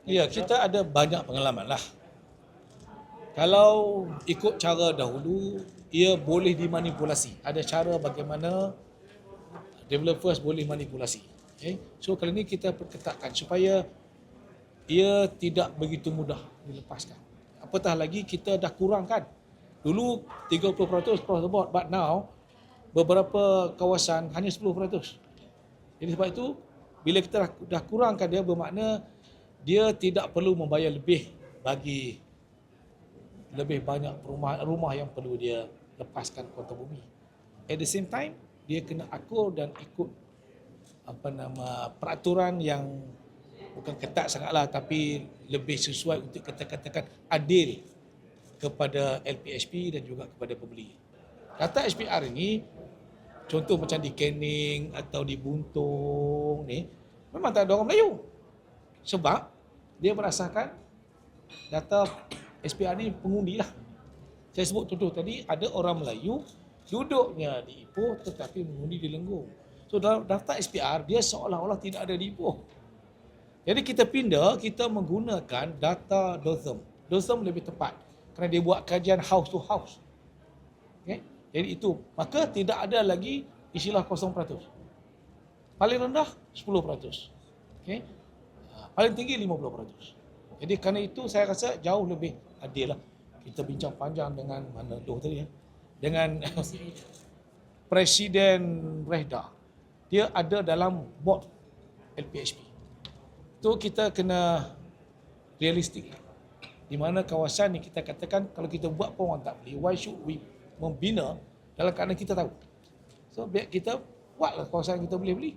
Ya, kita ada banyak pengalaman lah. Kalau ikut cara dahulu, ia boleh dimanipulasi. Ada cara bagaimana developers boleh manipulasi. Okay? So kali ini kita perketatkan supaya ia tidak begitu mudah dilepaskan. Apatah lagi kita dah kurangkan. Dulu 30% across the board, but now beberapa kawasan hanya 10%. Jadi sebab itu bila kita dah kurangkan dia, bermakna dia tidak perlu membayar lebih bagi lebih banyak rumah yang perlu dia lepaskan kuota bumi. At the same time, dia kena akur dan ikut peraturan yang bukan ketat sangatlah, tapi lebih sesuai untuk kita katakan adil kepada LPHP dan juga kepada pembeli. Data SPR ini, contoh macam di Kening atau di Buntung ni, memang tak ada orang Melayu. Sebab dia berdasarkan data SPR ni pengundi lah. Saya sebut contoh tadi, ada orang Melayu duduknya di Ipoh tetapi mengundi di Lenggong. So dalam daftar SPR, dia seolah-olah tidak ada di Ipoh. Jadi kita pindah, kita menggunakan data DOSM. DOSM lebih tepat kerana dia buat kajian house to house. Okay? Jadi itu, maka tidak ada lagi istilah 0%. Paling rendah 10%. Okay? Paling tinggi 50%. Jadi kerana itu saya rasa jauh lebih adil lah. Kita bincang panjang dengan mana tadi ya. Dengan Presiden Rehda. Dia ada dalam board LPHP. Itu kita kena realistik. Di mana kawasan ni kita katakan kalau kita buat pun orang tak beli. Why should we membina dalam keadaan kita tahu? So biar kita buatlah kawasan yang kita boleh beli.